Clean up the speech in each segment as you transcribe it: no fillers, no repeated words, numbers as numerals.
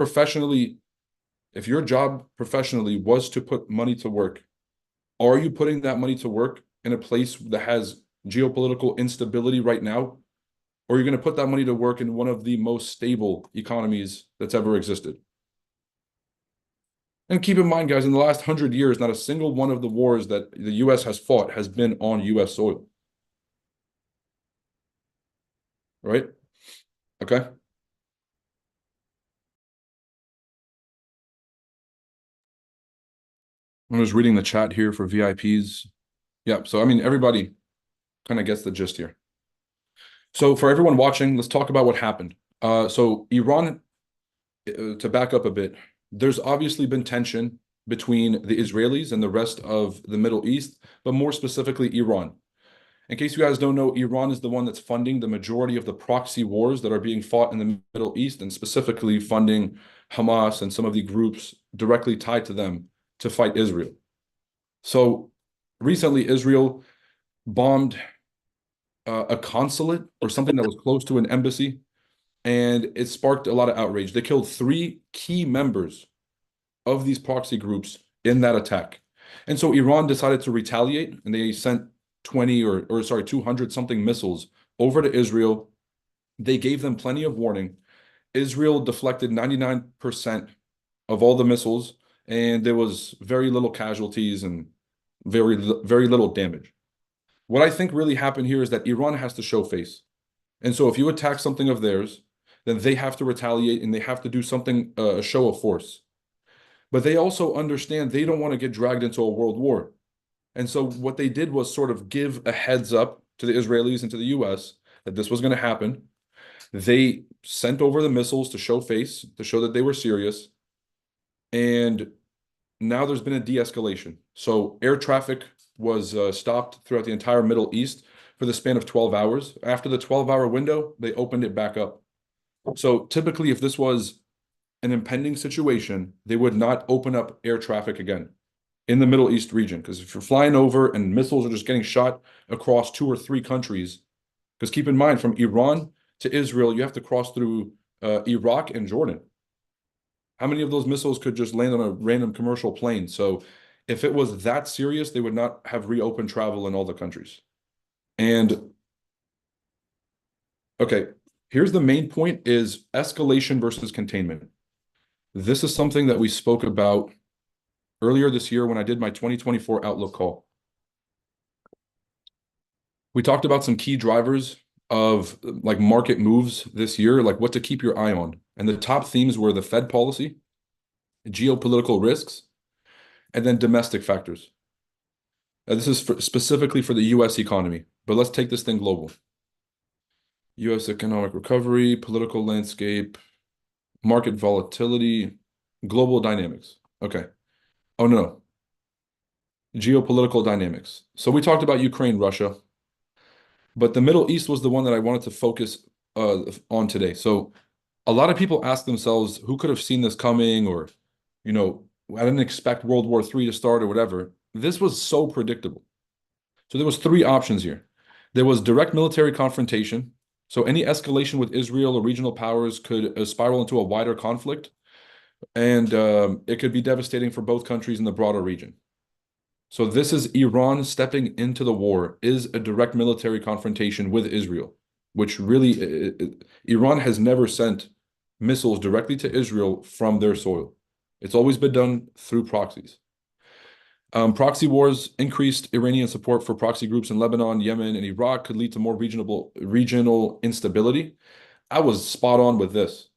professionally, if your job professionally was to put money to work, are you putting that money to work in a place that has geopolitical instability right now? Or are you going to put that money to work in one of the most stable economies that's ever existed? And keep in mind, guys, in the last 100 years, not a single one of the wars that the US has fought has been on US soil. Right? Okay. I'm just reading the chat here for VIPs. Yeah. So, I mean, everybody kind of gets the gist here. So, for everyone watching, let's talk about what happened. So, Iran, to back up a bit, there's obviously been tension between the Israelis and the rest of the Middle East, but more specifically, Iran. In case you guys don't know, Iran is the one that's funding the majority of the proxy wars that are being fought in the Middle East, and specifically funding Hamas and some of the groups directly tied to them to fight Israel. So recently, Israel bombed a consulate or something that was close to an embassy, and it sparked a lot of outrage. They killed 3 key members of these proxy groups in that attack. And so Iran decided to retaliate, and they sent 200 something missiles over to Israel. They gave them plenty of warning. Israel deflected 99% of all the missiles, and there was very little casualties and very little damage. What I think really happened here is that Iran has to show face. And so if you attack something of theirs, then they have to retaliate and they have to do something, a show of force. But they also understand they don't want to get dragged into a world war. And so what they did was sort of give a heads up to the Israelis and to the US that this was going to happen. They sent over the missiles to show face, to show that they were serious. And now there's been a de-escalation. So air traffic was stopped throughout the entire Middle East for the span of 12 hours. After the 12-hour window, they opened it back up. So typically, if this was an impending situation, they would not open up air traffic again in the Middle East region. Because if you're flying over and missiles are just getting shot across 2 or 3 countries, because keep in mind, from Iran to Israel, you have to cross through Iraq and Jordan. How many of those missiles could just land on a random commercial plane? So if it was that serious, they would not have reopened travel in all the countries. And okay, here's the main point is escalation versus containment. This is something that we spoke about earlier this year when I did my 2024 Outlook call. We talked about some key drivers of like market moves this year, like what to keep your eye on. And the top themes were the Fed policy, geopolitical risks, and then domestic factors. This is specifically for the US economy, but let's take this thing global. US economic recovery, political landscape, market volatility, global dynamics. Okay. Oh, no. Geopolitical dynamics. So we talked about Ukraine, Russia, but the Middle East was the one that I wanted to focus on today. So a lot of people ask themselves, who could have seen this coming? Or, I didn't expect World War III to start or whatever. This was so predictable. So there was 3 options here. There was direct military confrontation. So any escalation with Israel or regional powers could spiral into a wider conflict, and it could be devastating for both countries in the broader region. So this is Iran stepping into the war, is a direct military confrontation with Israel, which really, Iran has never sent missiles directly to Israel from their soil. It's always been done through proxies. Proxy wars, increased Iranian support for proxy groups in Lebanon, Yemen, and Iraq could lead to more regional instability. I was spot on with this.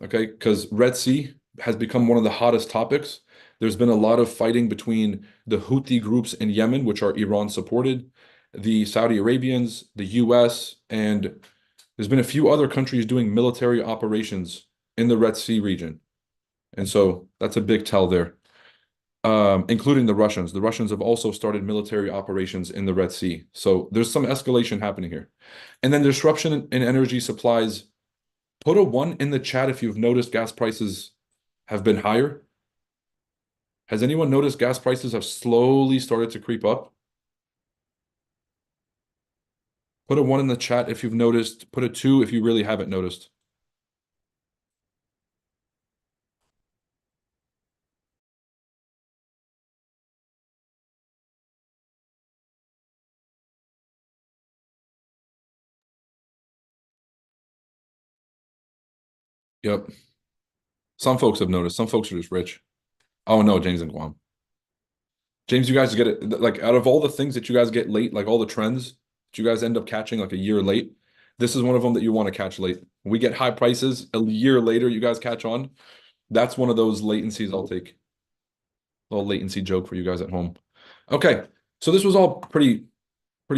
Okay, because Red Sea has become one of the hottest topics. There's been a lot of fighting between the Houthi groups in Yemen, which are Iran supported, the Saudi Arabians, the US, and there's been a few other countries doing military operations in the Red Sea region. And so that's a big tell there. Including the Russians. The Russians have also started military operations in the Red Sea. So there's some escalation happening here. And then disruption in energy supplies. Put a 1 in the chat if you've noticed gas prices have been higher. Has anyone noticed gas prices have slowly started to creep up? Put a 1 in the chat if you've noticed. Put a 2 if you really haven't noticed. Yep. Some folks have noticed. Some folks are just rich. Oh no, James and Guam. James, you guys get it like out of all the things that you guys get late, like all the trends that you guys end up catching like a year late, this is one of them that you want to catch late. We get high prices a year later, you guys catch on. That's one of those latencies I'll take. A little latency joke for you guys at home. Okay, so this was all pretty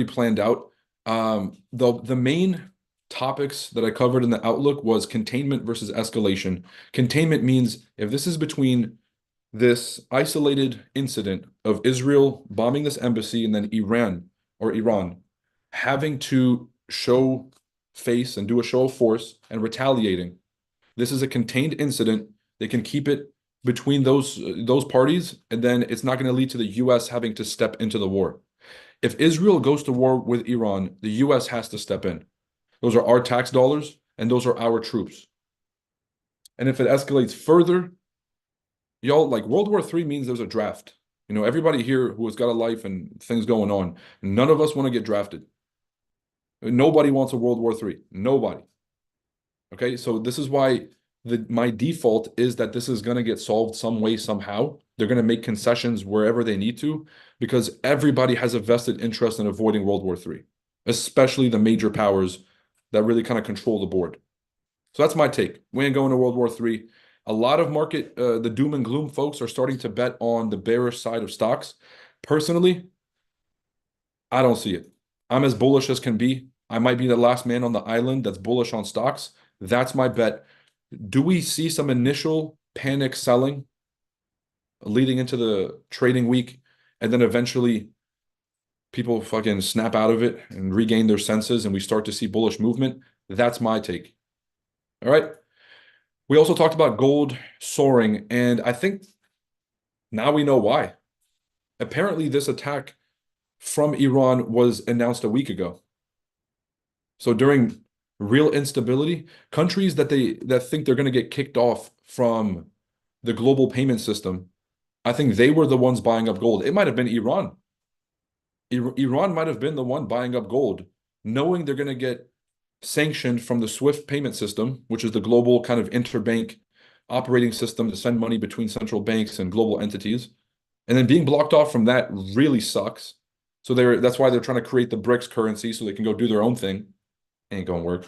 planned out. The main topics that I covered in the outlook was containment versus escalation. Containment means if this is between this isolated incident of Israel bombing this embassy and then Iran having to show face and do a show of force and retaliating. This is a contained incident. They can keep it between those parties, and then it's not going to lead to the US having to step into the war. If Israel goes to war with Iran, the US has to step in. Those are our tax dollars, and those are our troops. And if it escalates further, y'all, like World War III means there's a draft. Everybody here who has got a life and things going on, none of us want to get drafted. Nobody wants a World War III. Nobody. Okay, so this is why my default is that this is going to get solved some way, somehow. They're going to make concessions wherever they need to, because everybody has a vested interest in avoiding World War III, especially the major powers that really kind of control the board. So that's my take. We ain't going to World War III. A lot of the doom and gloom folks are starting to bet on the bearish side of stocks. Personally, I don't see it. I'm as bullish as can be. I might be the last man on the island that's bullish on stocks. That's my bet. Do we see some initial panic selling leading into the trading week, and then eventually people fucking snap out of it and regain their senses and we start to see bullish movement? That's my take. All right. We also talked about gold soaring, and I think now we know why. Apparently, this attack from Iran was announced a week ago. So during real instability, countries that think they're going to get kicked off from the global payment system, I think they were the ones buying up gold. It might have been Iran. Iran might have been the one buying up gold, knowing they're going to get sanctioned from the SWIFT payment system, which is the global kind of interbank operating system to send money between central banks and global entities. And then being blocked off from that really sucks. So that's why they're trying to create the BRICS currency so they can go do their own thing. Ain't gonna work.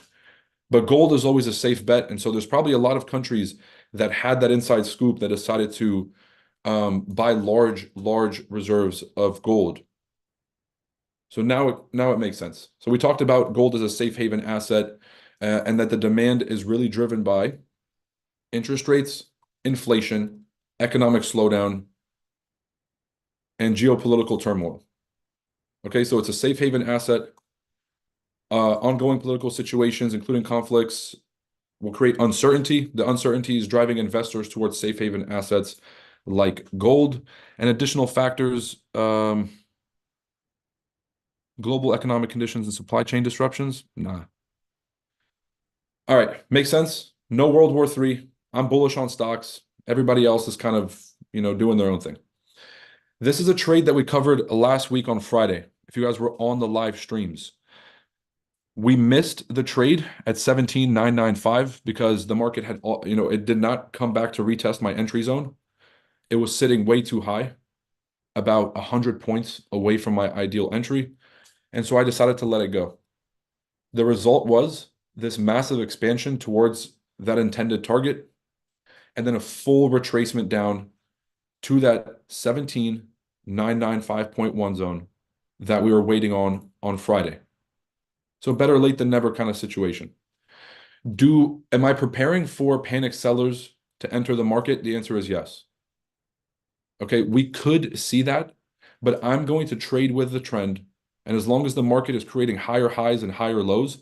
But gold is always a safe bet. And so there's probably a lot of countries that had that inside scoop that decided to buy large reserves of gold. So now it makes sense. So we talked about gold as a safe haven asset, and that the demand is really driven by interest rates, inflation, economic slowdown, and geopolitical turmoil. Okay, so it's a safe haven asset. Ongoing political situations, including conflicts, will create uncertainty. The uncertainty is driving investors towards safe haven assets like gold, and additional factors, global economic conditions and supply chain disruptions. Nah. All right, makes sense. No World War III. I'm bullish on stocks. Everybody else is kind of, doing their own thing. This is a trade that we covered last week on Friday. If you guys were on the live streams, we missed the trade at 17,995 because the market had, it did not come back to retest my entry zone. It was sitting way too high, about 100 points away from my ideal entry. And so I decided to let it go. The result was this massive expansion towards that intended target, and then a full retracement down to that 17,995.1 zone that we were waiting on Friday. So better late than never kind of situation. Am I preparing for panic sellers to enter the market? The answer is yes. Okay, we could see that, but I'm going to trade with the trend. And as long as the market is creating higher highs and higher lows,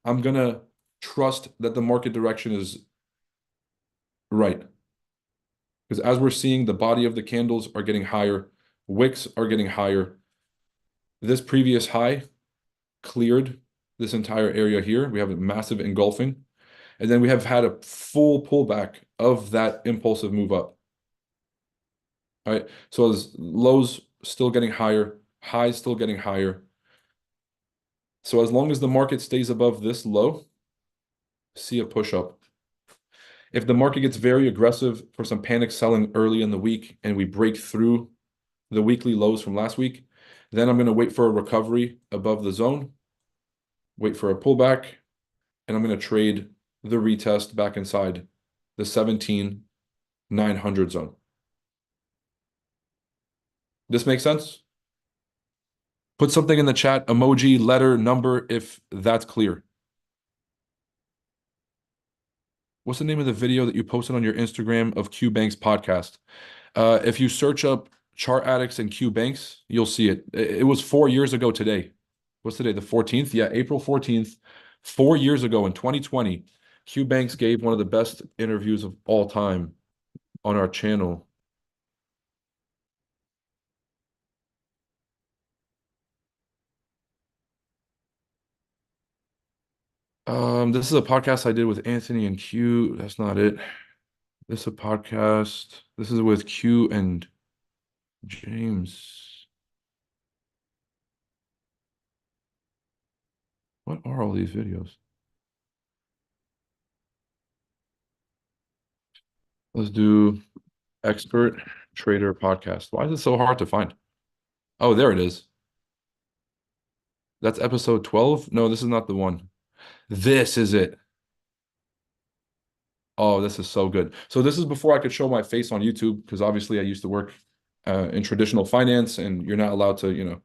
I'm going to trust that the market direction is right. Because as we're seeing, the body of the candles are getting higher, wicks are getting higher. This previous high cleared this entire area here. We have a massive engulfing. And then we have had a full pullback of that impulsive move up. All right. So as lows still getting higher, highs still getting higher. So as long as the market stays above this low, see a push up. If the market gets very aggressive for some panic selling early in the week and we break through the weekly lows from last week, then I'm going to wait for a recovery above the zone, wait for a pullback, and I'm going to trade the retest back inside the 17,900 zone. This makes sense? Put something in the chat, emoji, letter, number, if that's clear. What's the name of the video that you posted on your Instagram of Q Bank's podcast? If you search up Chart Addicts and Q Banks, you'll see it. It was 4 years ago today. What's today? The 14th? Yeah, April 14th. 4 years ago in 2020, Q Banks gave one of the best interviews of all time on our channel. This is a podcast I did with Anthony and Q. That's not it. This is a podcast. This is with Q and James. What are all these videos? Let's do expert trader podcast. Why is it so hard to find? Oh, there it is. That's episode 12. No, this is not the one. This is it. Oh, this is so good. So this is before I could show my face on YouTube, because obviously I used to work in traditional finance, and you're not allowed to,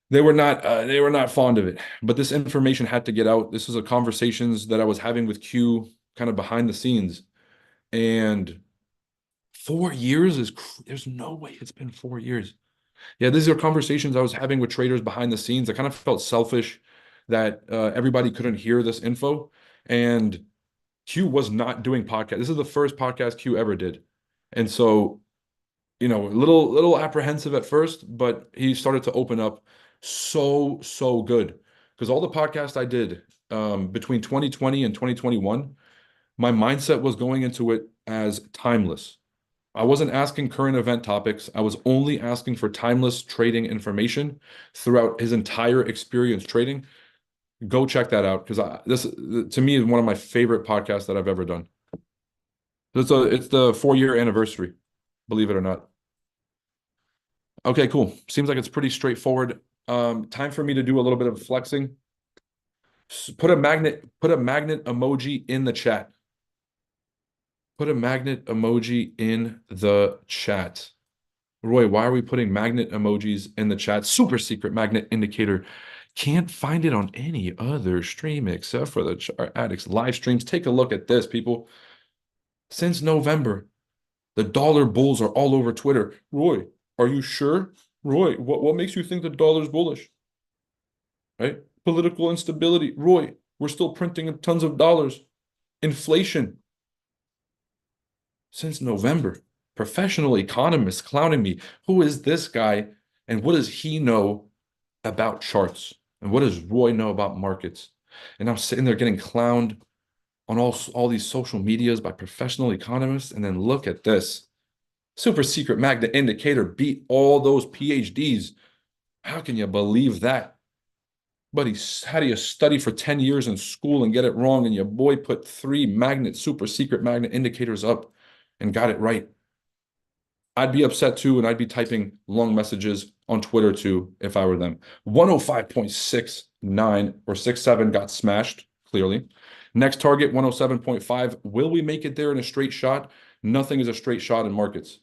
they were not fond of it. But this information had to get out. This is a conversations that I was having with Q kind of behind the scenes. And 4 years there's no way it's been 4 years. Yeah, these are conversations I was having with traders behind the scenes. I kind of felt selfish that everybody couldn't hear this info. And Q was not doing podcast. This is the first podcast Q ever did. And so, a little apprehensive at first, but he started to open up so good. Because all the podcasts I did between 2020 and 2021, my mindset was going into it as timeless. I wasn't asking current event topics. I was only asking for timeless trading information throughout his entire experience trading. Go check that out, because this to me is one of my favorite podcasts that I've ever done. It's the 4-year anniversary, believe it or not. Okay, cool. Seems like it's pretty straightforward. Time for me to do a little bit of flexing. Put a magnet emoji in the chat. Put a magnet emoji in the chat. Roy, why are we putting magnet emojis in the chat? Super secret magnet indicator. Can't find it on any other stream except for the Chart Addicts live streams. Take a look at this, people. Since November, the dollar bulls are all over Twitter. Roy, are you sure? Roy, what makes you think the dollar's bullish? Right? Political instability. Roy, we're still printing tons of dollars. Inflation. Since November. Professional economists clowning me. Who is this guy, and what does he know about charts? And what does Roy know about markets? And I'm sitting there getting clowned on all these social medias by professional economists. And then look at this. Super secret magnet indicator beat all those PhDs. How can you believe that? But how do you study for 10 years in school and get it wrong? And your boy put 3 super secret magnet indicators up and got it right. I'd be upset too, and I'd be typing long messages on Twitter too if I were them. 105.69 or 67 got smashed, clearly. Next target, 107.5. Will we make it there in a straight shot? Nothing is a straight shot in markets,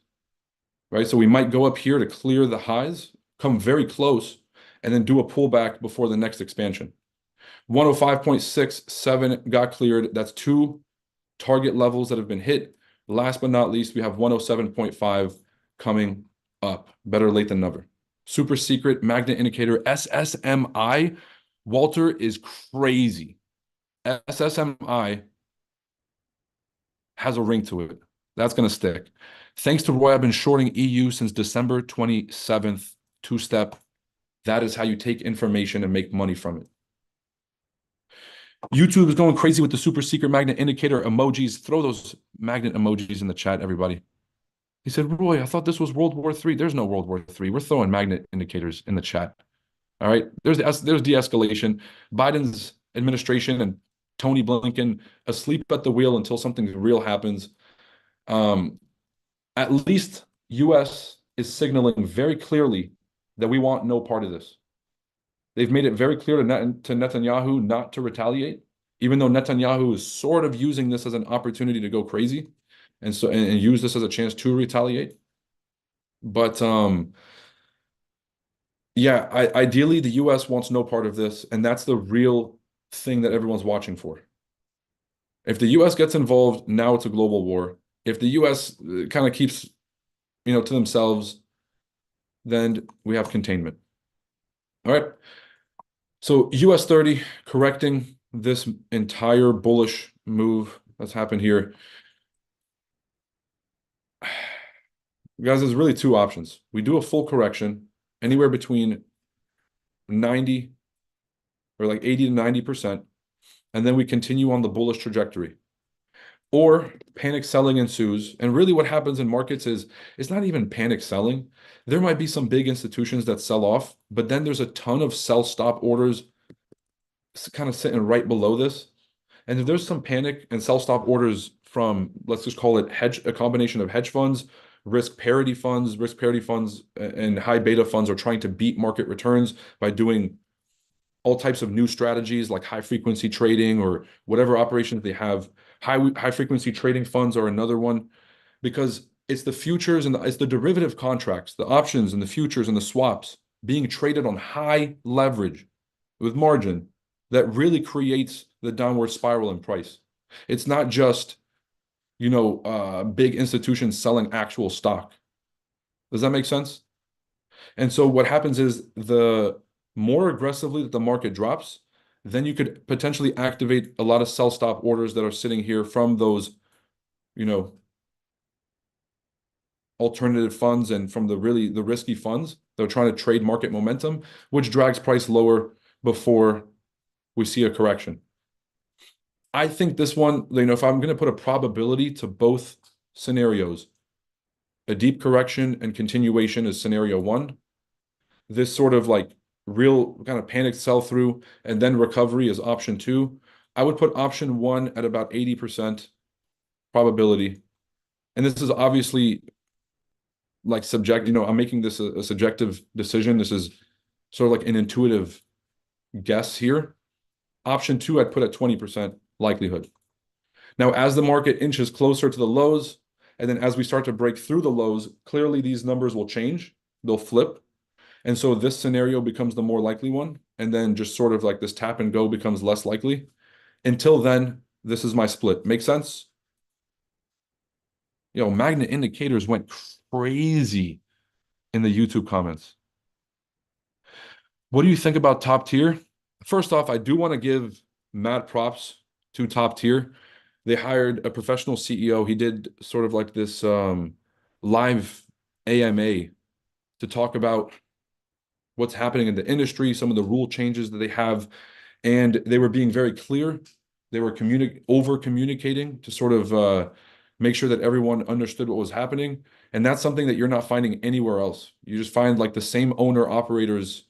right? So we might go up here to clear the highs, come very close, and then do a pullback before the next expansion. 105.67 got cleared. That's 2 target levels that have been hit. Last but not least, we have 107.5 coming up. Better late than never. Super secret magnet indicator SSMI. Walter is crazy. SSMI has a ring to it. That's going to stick. Thanks to Roy, I've been shorting EU since December 27th. 2-step. That is how you take information and make money from it. YouTube is going crazy with the super secret magnet indicator emojis. Throw those magnet emojis in the chat, everybody. He said, Roy, I thought this was World War III. There's no World War III. We're throwing magnet indicators in the chat. All right. There's de-escalation. Biden's administration and Tony Blinken asleep at the wheel until something real happens. Um, at least US is signaling very clearly that we want no part of this. They've made it very clear to Netanyahu not to retaliate, even though Netanyahu is sort of using this as an opportunity to go crazy and use this as a chance to retaliate. But yeah, ideally the US wants no part of this, and that's the real thing that everyone's watching for. If the US gets involved, now it's a global war. If the US kind of keeps, to themselves, then we have containment. All right. So US30 correcting this entire bullish move that's happened here. Guys, there's really two options. We do a full correction anywhere between 90 or like 80 to 90%, and then we continue on the bullish trajectory. Or panic selling ensues. And really what happens in markets is it's not even panic selling. There might be some big institutions that sell off, but then there's a ton of sell stop orders kind of sitting right below this. And if there's some panic and sell stop orders from, let's just call it a combination of hedge funds, risk parity funds, and high beta funds are trying to beat market returns by doing all types of new strategies like high frequency trading or whatever operations they have. High frequency trading funds are another one because it's the futures and it's the derivative contracts, the options and the futures and the swaps being traded on high leverage with margin that really creates the downward spiral in price. It's not just, big institutions selling actual stock. Does that make sense? And so what happens is the more aggressively that the market drops, then you could potentially activate a lot of sell stop orders that are sitting here from those, alternative funds and from the risky funds that are trying to trade market momentum, which drags price lower before we see a correction. I think this one, if I'm going to put a probability to both scenarios, a deep correction and continuation is scenario one. This sort of like real kind of panic sell through and then recovery is option two. I would put option one at about 80% probability. And this is obviously like I'm making this a subjective decision. This is sort of like an intuitive guess here. Option two, I'd put at 20% likelihood. Now, as the market inches closer to the lows, and then as we start to break through the lows, clearly these numbers will change. They'll flip. And so this scenario becomes the more likely one. And then just sort of like this tap and go becomes less likely. Until then, this is my split. Make sense? Magnet indicators went crazy in the YouTube comments. What do you think about top tier? First off, I do want to give mad props to top tier. They hired a professional CEO. He did sort of like this live AMA to talk about what's happening in the industry, some of the rule changes that they have, and they were being very clear. They were over communicating to sort of make sure that everyone understood what was happening. And that's something that you're not finding anywhere else. You just find like the same owner operators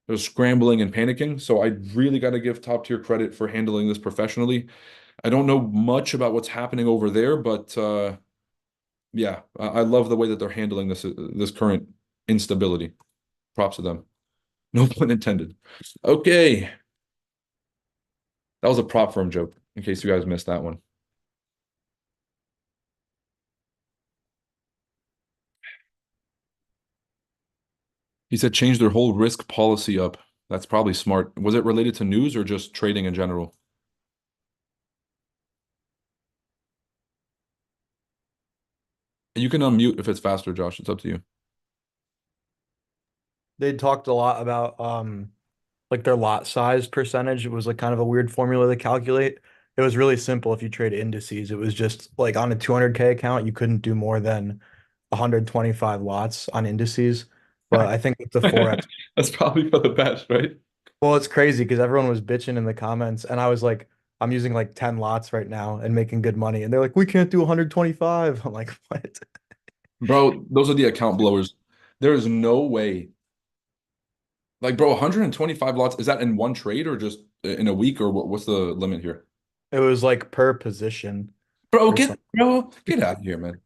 that are scrambling and panicking. So I really got to give top tier credit for handling this professionally. I don't know much about what's happening over there, but yeah, I love the way that they're handling this current instability. Props to them. No pun intended. Okay. That was a prop firm joke, in case you guys missed that one. He said change their whole risk policy up. That's probably smart. Was it related to news or just trading in general? And you can unmute if it's faster, Josh. It's up to you. They talked a lot about like their lot size percentage. It was like kind of a weird formula to calculate. It was really simple if you trade indices. It was just like on a 200K account, you couldn't do more than 125 lots on indices. But I think with the Forex, That's probably for the best, right? well, it's crazy because everyone was bitching in the comments, and I was like, I'm using like 10 lots right now and making good money. And they're like, we can't do 125. I'm like, what? Bro, those are the account blowers. There is no way. Like, bro, 125 lots, is that in one trade or just in a week or what's the limit here? It was like per position Bro, or something. get out of here, man.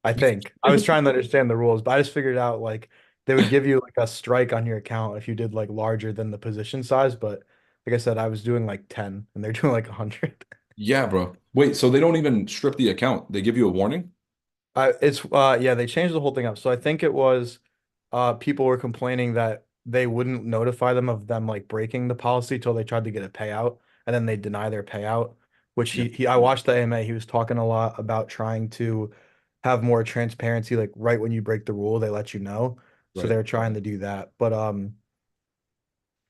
I think I was trying to understand the rules, but I just figured out like they would give you like a strike on your account if you did like larger than the position size. But like I said, I was doing like 10 and they're doing like 100. Yeah, bro. Wait, so they don't even strip the account. They give you a warning? It's yeah, they changed the whole thing up. So I think it was people were complaining that they wouldn't notify them of them like breaking the policy till they tried to get a payout and then they deny their payout, which Yeah. he I watched the AMA, he was talking a lot about trying to have more transparency, like right when you break the rule, they let you know. So Right. they're trying to do that. But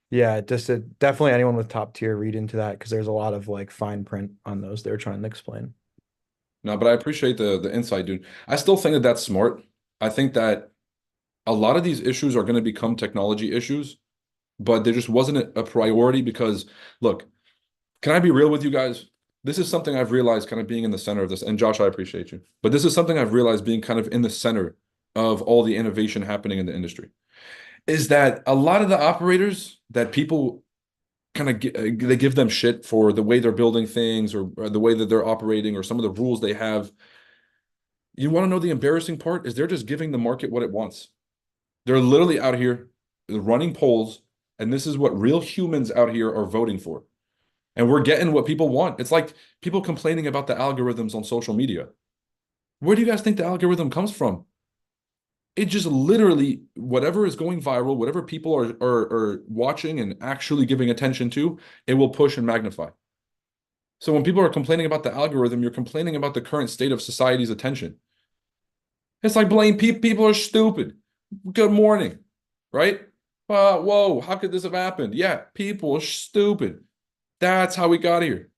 yeah, definitely anyone with top tier read into that because there's a lot of like fine print on those they're trying to explain. No, but I appreciate the insight, dude. I still think that that's smart. I think that a lot of these issues are going to become technology issues, but there just wasn't a priority because, look, can I be real with you guys? This is something I've realized kind of being in the center of this. And Josh, I appreciate you. But this is something I've realized being kind of in the center of all the innovation happening in the industry is that a lot of the operators that people kind of they give them shit for the way they're building things or the way that they're operating or some of the rules they have. You want to know the embarrassing part is they're just giving the market what it wants. They're literally out here running polls, and this is what real humans out here are voting for. And we're getting what people want. It's like people complaining about the algorithms on social media. Where do you guys think the algorithm comes from? It just literally, whatever is going viral, whatever people are watching and actually giving attention to, it will push and magnify. So when people are complaining about the algorithm, you're complaining about the current state of society's attention. It's like blame people are stupid. Good morning, right? Whoa, how could this have happened? Yeah, people are stupid. That's how we got here.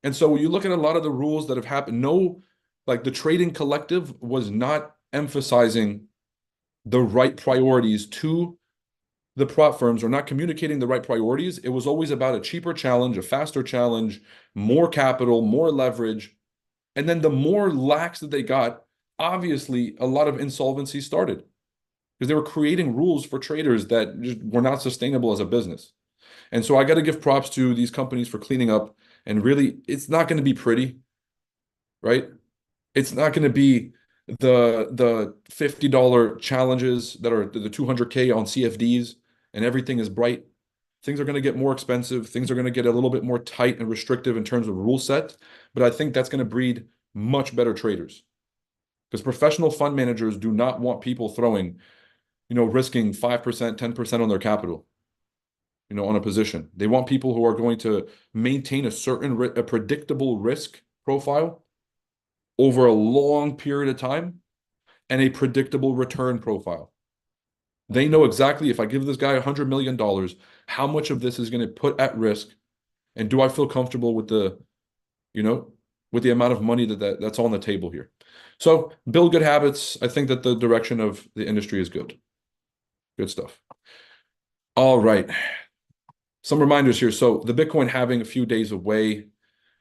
And so when you look at a lot of the rules that have happened, no, like the trading collective was not emphasizing the right priorities to the prop firms or not communicating the right priorities. It was always about a cheaper challenge, a faster challenge, more capital, more leverage. And then the more lax that they got, obviously a lot of insolvency started because they were creating rules for traders that just were not sustainable as a business. And so I got to give props to these companies for cleaning up. And really, it's not going to be pretty, right? It's not going to be the $50 challenges that are the 200K on CFDs and everything is bright. Things are going to get more expensive. Things are going to get a little bit more tight and restrictive in terms of rule set. But I think that's going to breed much better traders because professional fund managers do not want people throwing, risking 5%, 10% on their capital, on a position. They want people who are going to maintain a predictable risk profile over a long period of time and a predictable return profile. They know exactly if I give this guy $100 million, how much of this is going to put at risk, and do I feel comfortable with you know, with the amount of money that's on the table here. So build good habits. I think that the direction of the industry is good. Good stuff. All right. Some reminders here. So the Bitcoin halving a few days away.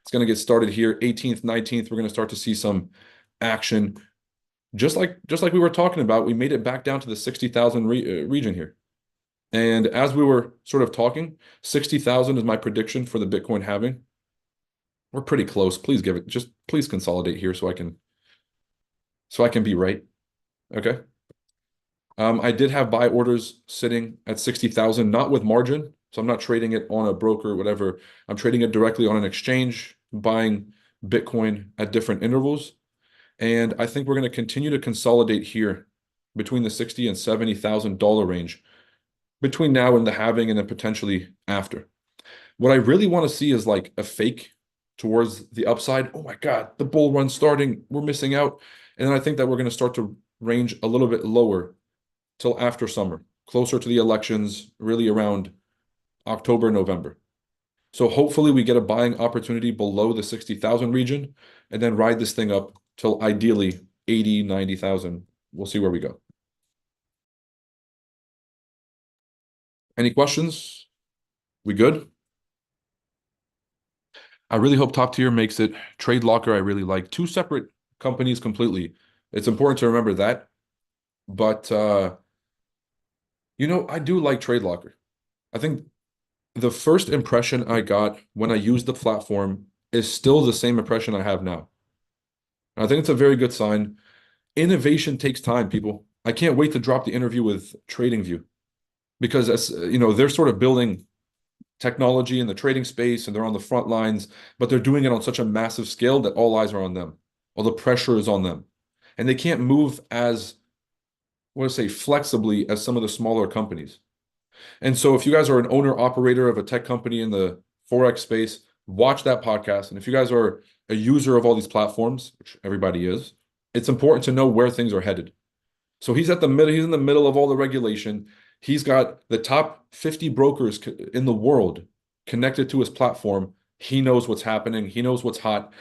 It's going to get started here, 18th, 19th. We're going to start to see some action. Just like we were talking about, we made it back down to the 60,000 region here. And as we were sort of talking, 60,000 is my prediction for the Bitcoin halving. We're pretty close. Please consolidate here so I can be right. Okay. I did have buy orders sitting at 60,000, not with margin. So I'm not trading it on a broker or whatever. I'm trading it directly on an exchange, buying Bitcoin at different intervals. And I think we're going to continue to consolidate here between the 60 and $70,000 range between now and the halving and then potentially after. What I really want to see is like a fake towards the upside. Oh my God, the bull run starting. We're missing out. And then I think that we're going to start to range a little bit lower till after summer, closer to the elections, really around October, November. So hopefully we get a buying opportunity below the 60,000 region and then ride this thing up till ideally 80, 90,000. We'll see where we go. Any questions? We good? I really hope Top Tier makes it. Trade Locker, I really like. Two separate companies completely. It's important to remember that. But I do like Trade Locker. I think the first impression I got when I used the platform is still the same impression I have now. I think it's a very good sign. Innovation takes time, people. I can't wait to drop the interview with TradingView because as you know, they're sort of building technology in the trading space and they're on the front lines, but they're doing it on such a massive scale that all eyes are on them. All the pressure is on them. And they can't move as, what to say, flexibly as some of the smaller companies. And so if you guys are an owner operator of a tech company in the Forex space, watch that podcast. And if you guys are a user of all these platforms, which everybody is, it's important to know where things are headed. So he's at the middle, he's in the middle of all the regulation. He's got the top 50 brokers in the world connected to his platform. He knows what's happening, he knows what's hot.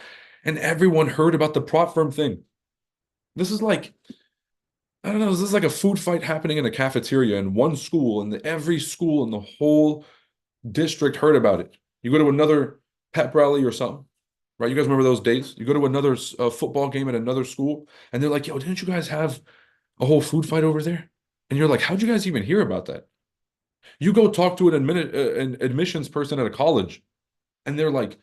And everyone heard about the prop firm thing. This is like, I don't know, this is like a food fight happening in a cafeteria in one school, and every school in the whole district heard about it. You go to another pep rally or something, right? You guys remember those days? You go to another football game at another school, and they're like, yo, didn't you guys have a whole food fight over there? And you're like, how'd you guys even hear about that? You go talk to an admissions person at a college, and they're like,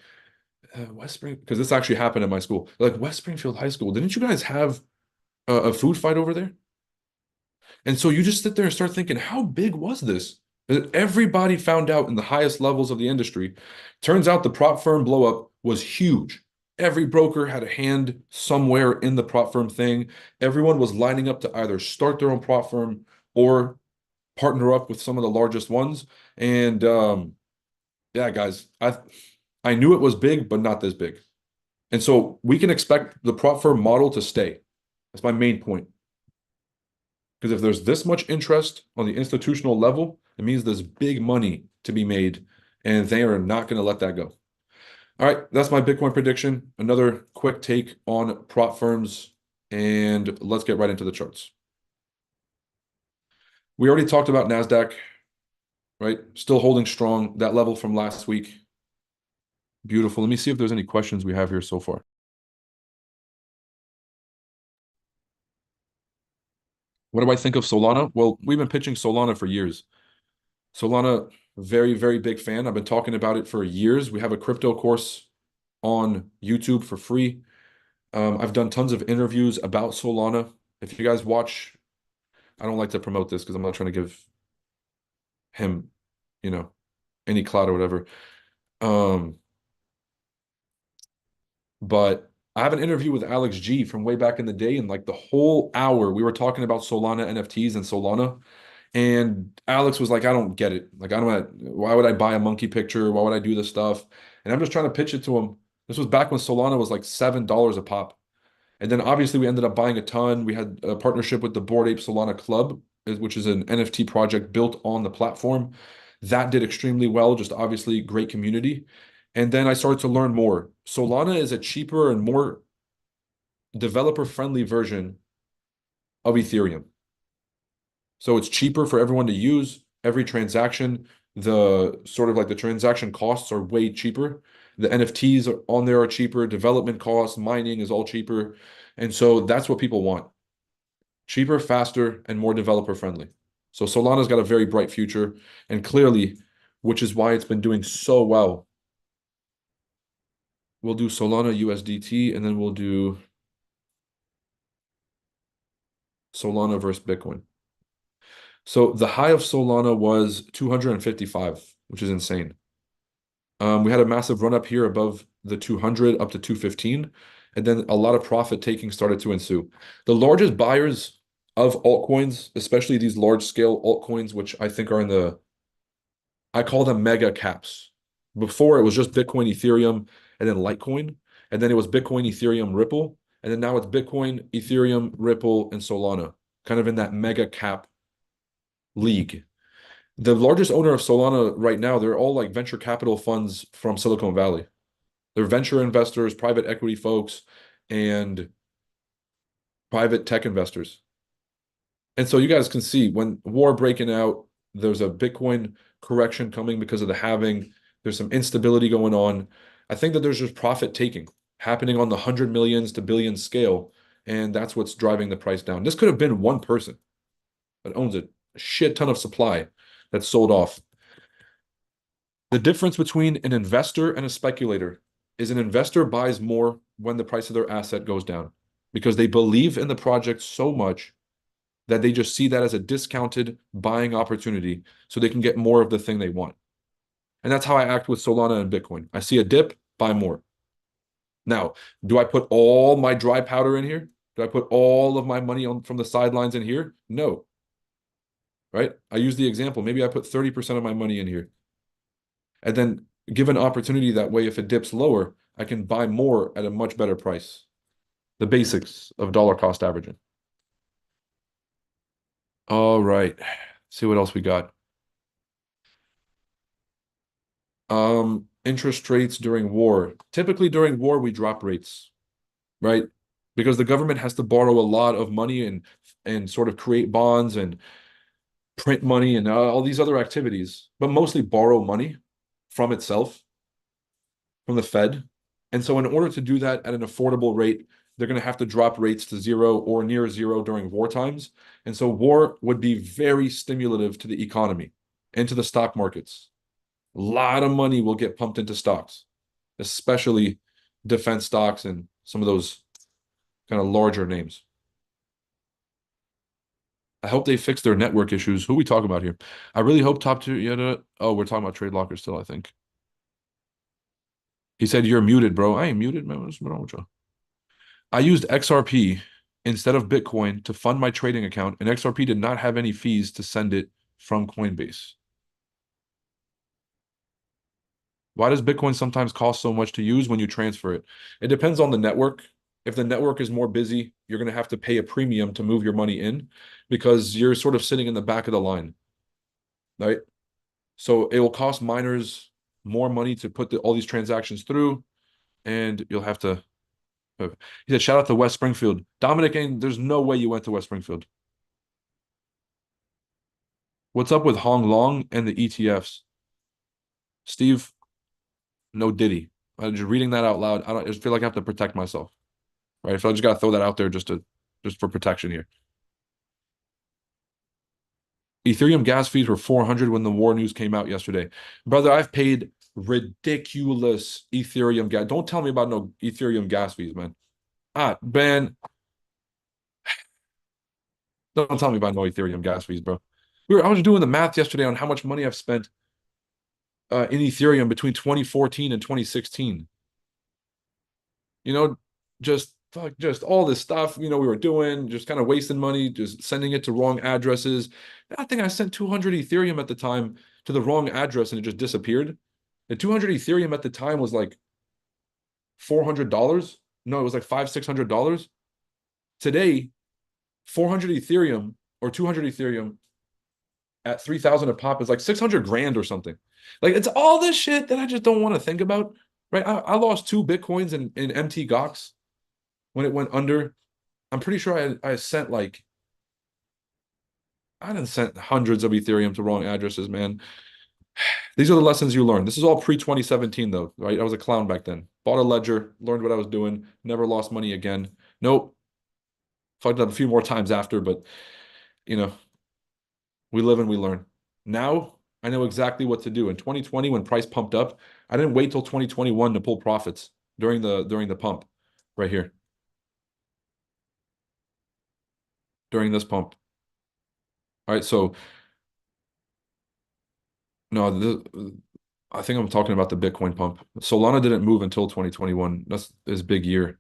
West Spring, because this actually happened at my school. They're like, West Springfield High School, didn't you guys have a food fight over there? And so you just sit there and start thinking, how big was this? Everybody found out in the highest levels of the industry. Turns out the prop firm blow up was huge. Every broker had a hand somewhere in the prop firm thing. Everyone was lining up to either start their own prop firm or partner up with some of the largest ones. And yeah, guys, I knew it was big, but not this big. And so we can expect the prop firm model to stay. That's my main point. Because if there's this much interest on the institutional level, it means there's big money to be made, and they are not going to let that go. All right, that's my Bitcoin prediction. Another quick take on prop firms, and let's get right into the charts. We already talked about NASDAQ, right? Still holding strong, that level from last week. Beautiful. Let me see if there's any questions we have here so far. What do I think of Solana? Well, we've been pitching Solana for years. Solana, very, very big fan. I've been talking about it for years. We have a crypto course on YouTube for free. I've done tons of interviews about Solana. If you guys watch, I don't like to promote this because I'm not trying to give him, any clout or whatever. But I have an interview with Alex G from way back in the day, and like the whole hour we were talking about Solana NFTs and Solana. And Alex was like, I don't get it. Like, why would I buy a monkey picture? Why would I do this stuff? And I'm just trying to pitch it to him. This was back when Solana was like $7 a pop. And then obviously we ended up buying a ton. We had a partnership with the Bored Ape Solana Club, which is an NFT project built on the platform. That did extremely well, just obviously great community. And then I started to learn more. Solana is a cheaper and more developer-friendly version of Ethereum. So it's cheaper for everyone to use. Every transaction, the sort of like the transaction costs are way cheaper. The NFTs on there are cheaper. Development costs, mining is all cheaper. And so that's what people want. Cheaper, faster, and more developer friendly. So Solana's got a very bright future. And clearly, which is why it's been doing so well. We'll do Solana USDT, and then we'll do Solana versus Bitcoin. So the high of Solana was 255, which is insane. We had a massive run up here above the 200 up to 215, and then a lot of profit taking started to ensue. The largest buyers of altcoins, especially these large scale altcoins, which I think are I call them mega caps. Before it was just Bitcoin, Ethereum, and then Litecoin, and then it was Bitcoin, Ethereum, Ripple, and then now it's Bitcoin, Ethereum, Ripple, and Solana, kind of in that mega cap league. The largest owner of Solana right now, they're all like venture capital funds from Silicon Valley. They're venture investors, private equity folks, and private tech investors. And so you guys can see when war breaking out, there's a Bitcoin correction coming because of the halving. There's some instability going on. I think that there's just profit taking happening on the 100 millions to billions scale, and that's what's driving the price down. This could have been one person that owns a shit ton of supply that's sold off. The difference between an investor and a speculator is an investor buys more when the price of their asset goes down because they believe in the project so much that they just see that as a discounted buying opportunity so they can get more of the thing they want. And that's how I act with Solana and Bitcoin. I see a dip, buy more. Now, do I put all my dry powder in here? Do I put all of my money on from the sidelines in here? No. Right? I use the example. Maybe I put 30% of my money in here. And then give an opportunity that way, if it dips lower, I can buy more at a much better price. The basics of dollar cost averaging. All right. See what else we got. Interest rates during war. Typically during war, we drop rates, right? Because the government has to borrow a lot of money and sort of create bonds and print money and all these other activities, but mostly borrow money from itself, from the Fed. And so in order to do that at an affordable rate, they're going to have to drop rates to zero or near zero during war times. And so war would be very stimulative to the economy and to the stock markets. A lot of money will get pumped into stocks, especially defense stocks and some of those kind of larger names. I hope they fix their network issues. Who are we talking about here? I really hope top two. Yeah. Oh, we're talking about trade lockers still, I think. He said, "You're muted, bro." I ain't muted, man. What's wrong with you? I used XRP instead of Bitcoin to fund my trading account, and XRP did not have any fees to send it from Coinbase. Why does Bitcoin sometimes cost so much to use when you transfer it? It depends on the network. If the network is more busy, you're going to have to pay a premium to move your money in because you're sort of sitting in the back of the line, right? So it will cost miners more money to put all these transactions through, and you'll have to. He said, "Shout out to West Springfield, Dominic." And there's no way you went to West Springfield. What's up with Hong Long and the ETFs, Steve? No Diddy. I'm just reading that out loud. I just feel like I have to protect myself, right? So I just got to throw that out there just for protection here. Ethereum gas fees were 400 when the war news came out yesterday. Brother, I've paid ridiculous Ethereum gas. Don't tell me about no Ethereum gas fees, man. Ben, don't tell me about no Ethereum gas fees, bro. I was doing the math yesterday on how much money I've spent in Ethereum between 2014 and 2016. You know, just all this stuff, we were doing, just kind of wasting money, just sending it to wrong addresses. I think I sent 200 Ethereum at the time to the wrong address and it just disappeared. The 200 Ethereum at the time was like $400. No, it was like $500-$600. Today, 400 Ethereum or 200 Ethereum at 3,000 a pop is like 600 grand or something. Like, it's all this shit that I just don't want to think about, right? I lost 2 Bitcoins in MT Gox when it went under. I'm pretty sure I sent like, I didn't sent hundreds of Ethereum to wrong addresses, man. These are the lessons you learn. This is all pre-2017 though, right? I was a clown back then. Bought a ledger, learned what I was doing, never lost money again. Nope. Fucked up a few more times after, but you know, we live and we learn. Now I know exactly what to do. In 2020, when price pumped up, I didn't wait till 2021 to pull profits during the pump right here. During this pump. All right, so no, I think I'm talking about the Bitcoin pump. Solana didn't move until 2021. That's his big year.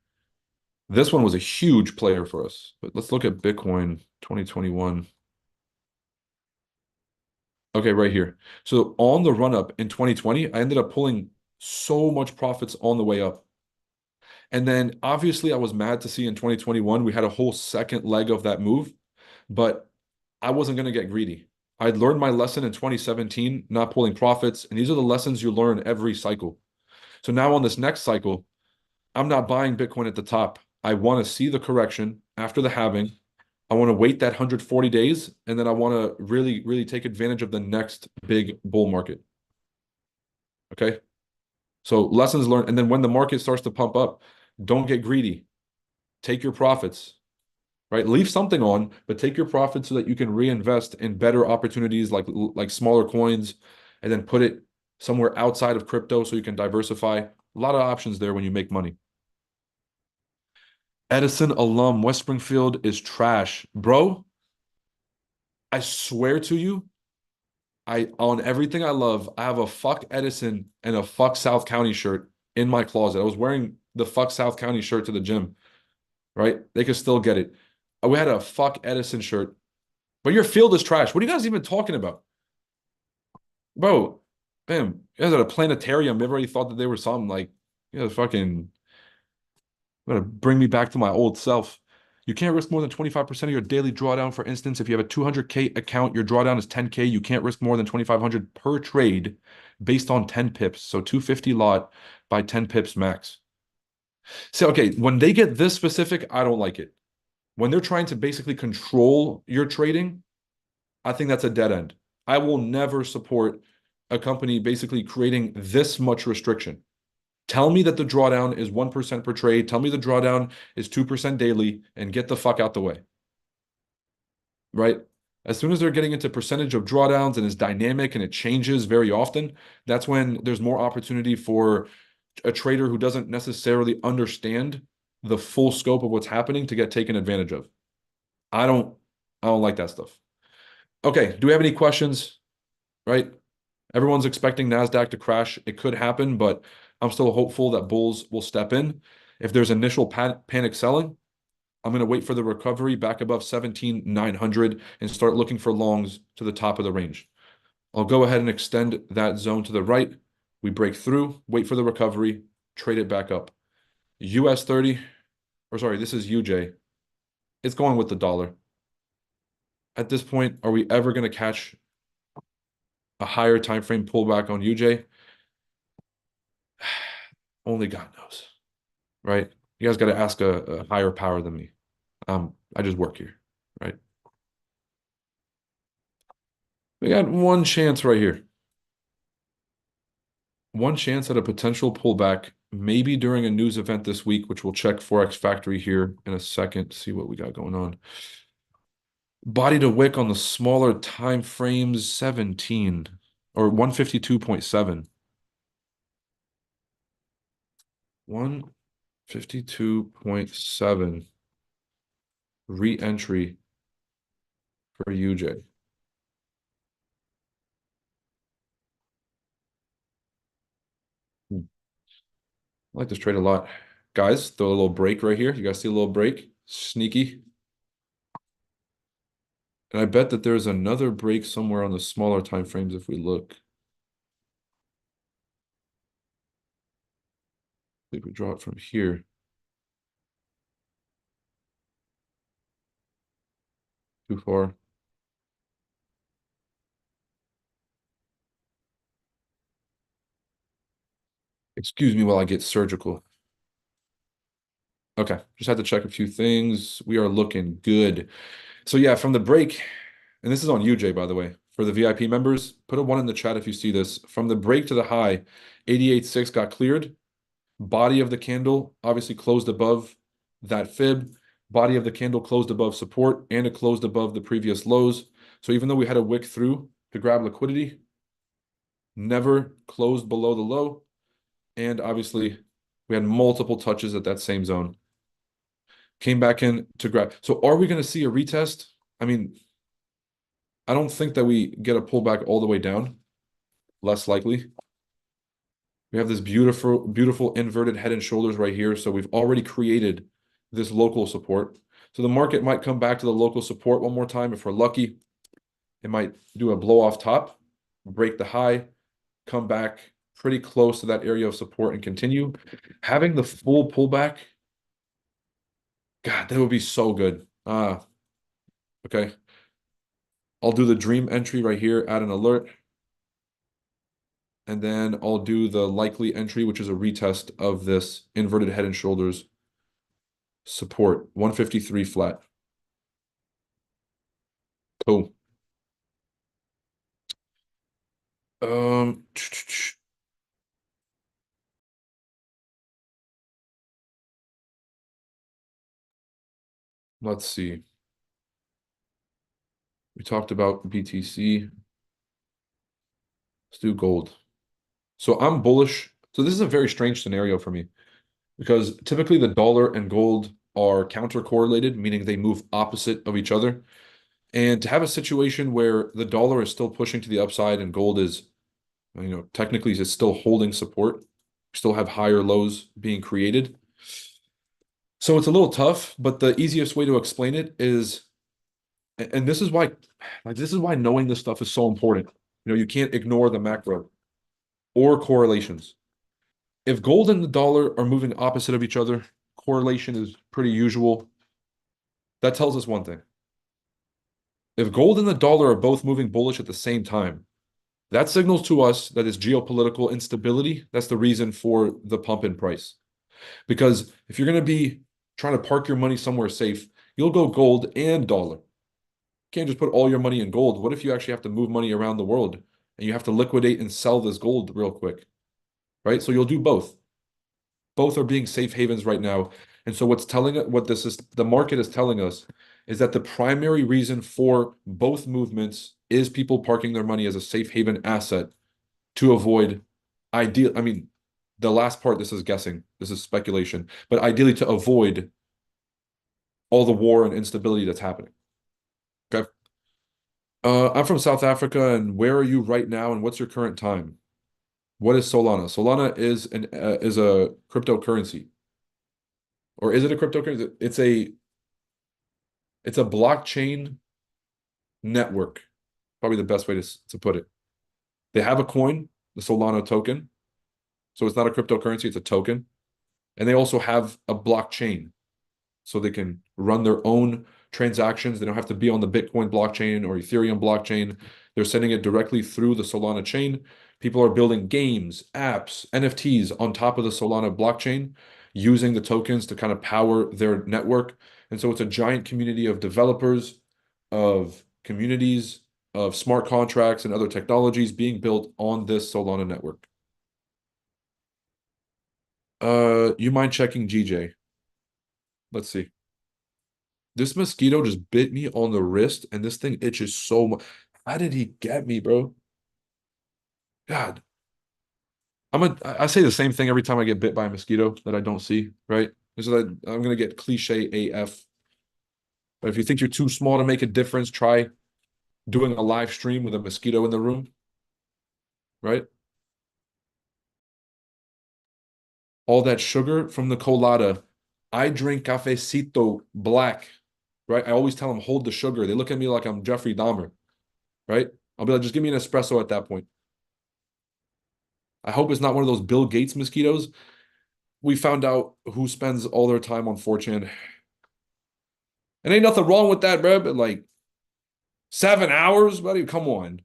This one was a huge player for us. But let's look at Bitcoin 2021. Okay, right here. So on the run up in 2020, I ended up pulling so much profits on the way up. And then obviously I was mad to see in 2021 we had a whole second leg of that move, but I wasn't going to get greedy. I'd learned my lesson in 2017, not pulling profits, and these are the lessons you learn every cycle. So now on this next cycle, I'm not buying Bitcoin at the top. I want to see the correction after the halving. I want to wait that 140 days, and then I want to really, really take advantage of the next big bull market. Okay? So lessons learned. And then when the market starts to pump up, don't get greedy. Take your profits, right? Leave something on, but take your profits so that you can reinvest in better opportunities like smaller coins, and then put it somewhere outside of crypto so you can diversify. A lot of options there when you make money. Edison alum, West Springfield is trash. Bro, I swear to you, I on everything I love, I have a fuck Edison and a fuck South County shirt in my closet. I was wearing the fuck South County shirt to the gym, right? They could still get it. We had a fuck Edison shirt. But your field is trash. What are you guys even talking about? Bro, man, you guys at a planetarium. Everybody thought that they were something like, you guys fucking gonna bring me back to my old self. You can't risk more than 25% of your daily drawdown. For instance, if you have a 200K account, your drawdown is 10K. You can't risk more than 2,500 per trade based on 10 pips. So 250 lot by 10 pips max. So, okay, when they get this specific, I don't like it. When they're trying to basically control your trading, I think that's a dead end. I will never support a company basically creating this much restriction. Tell me that the drawdown is 1% per trade. Tell me the drawdown is 2% daily and get the fuck out the way. Right? As soon as they're getting into percentage of drawdowns and it's dynamic and it changes very often, that's when there's more opportunity for a trader who doesn't necessarily understand the full scope of what's happening to get taken advantage of. I don't I don't like that stuff. Okay, do we have any questions? Right? Everyone's expecting NASDAQ to crash. It could happen, but I'm still hopeful that bulls will step in. If there's initial panic selling, I'm going to wait for the recovery back above 17,900 and start looking for longs to the top of the range. I'll go ahead and extend that zone to the right. We break through, wait for the recovery, trade it back up. US30, or sorry, this is UJ. It's going with the dollar. At this point, are we ever going to catch a higher time frame pullback on UJ? Only God knows, right? You guys got to ask a higher power than me. I just work here, right? We got one chance right here. One chance at a potential pullback, maybe during a news event this week, which we'll check Forex Factory here in a second, see what we got going on. Body to wick on the smaller time frames, 17 or 152.7. 152.7 re-entry for UJ. I like this trade a lot. Guys, throw a little break right here. You guys see a little break? Sneaky. And I bet that there's another break somewhere on the smaller time frames if we look. If we draw it from here. Too far. Excuse me while I get surgical. Okay, just had to check a few things. We are looking good. So yeah, from the break, and this is on UJ, by the way, for the VIP members, put a 1 in the chat if you see this. From the break to the high, 88.6 got cleared. Body of the candle obviously closed above that fib. Body of the candle closed above support, and it closed above the previous lows. So even though we had a wick through to grab liquidity, never closed below the low. And obviously, we had multiple touches at that same zone. Came back in to grab. So are we going to see a retest? I mean, I don't think that we get a pullback all the way down. Less likely. We have this beautiful, beautiful inverted head and shoulders right here. So we've already created this local support. So the market might come back to the local support one more time if we're lucky. It might do a blow off top, break the high, come back pretty close to that area of support and continue. Having the full pullback, God, that would be so good. Okay. I'll do the dream entry right here, add an alert. And then I'll do the likely entry, which is a retest of this inverted head and shoulders support, 153 flat. Cool. Um, let's see. We talked about BTC. Let's do gold. So I'm bullish So this is a very strange scenario for me because typically the dollar and gold are counter correlated, meaning they move opposite of each other. And to have a situation where the dollar is still pushing to the upside and gold is, technically is still holding support, still have higher lows being created. So it's a little tough, but the easiest way to explain it is, and this is why, like, this is why knowing this stuff is so important. You can't ignore the macro or correlations. If gold and the dollar are moving opposite of each other, correlation is pretty usual. That tells us one thing. If gold and the dollar are both moving bullish at the same time, that signals to us that it's geopolitical instability. That's the reason for the pump in price. Because if you're going to be trying to park your money somewhere safe, you'll go gold and dollar. You can't just put all your money in gold. What if you actually have to move money around the world and you have to liquidate and sell this gold real quick, right? So you'll do both. Both are being safe havens right now. And so what this is, the market is telling us is that the primary reason for both movements is people parking their money as a safe haven asset to avoid I mean, the last part, this is guessing, this is speculation, but ideally to avoid all the war and instability that's happening. Okay. I'm from South Africa, and where are you right now, and what's your current time? What is Solana? Solana is a cryptocurrency, or is it a cryptocurrency? It's a blockchain network, probably the best way to put it. They have a coin, the Solana token, so it's not a cryptocurrency; it's a token, and they also have a blockchain, so they can run their own transactions. They don't have to be on the Bitcoin blockchain or Ethereum blockchain. They're sending it directly through the Solana chain. People are building games, apps, NFTs on top of the Solana blockchain using the tokens to kind of power their network. And so it's a giant community of developers, of communities, of smart contracts and other technologies being built on this Solana network. You mind checking GJ? Let's see. This mosquito just bit me on the wrist, and this thing itches so much. How did he get me, bro? God, I say the same thing every time I get bit by a mosquito that I don't see, right? This is that I'm gonna get cliche AF. But if you think you're too small to make a difference, try doing a live stream with a mosquito in the room, right? All that sugar from the colada. I drink cafecito black, right? I always tell them hold the sugar. They look at me like I'm Jeffrey Dahmer, right? I'll be like, just give me an espresso at that point. I hope it's not one of those Bill Gates mosquitoes. We found out who spends all their time on 4chan. And ain't nothing wrong with that, bro, but like 7 hours, buddy. Come on.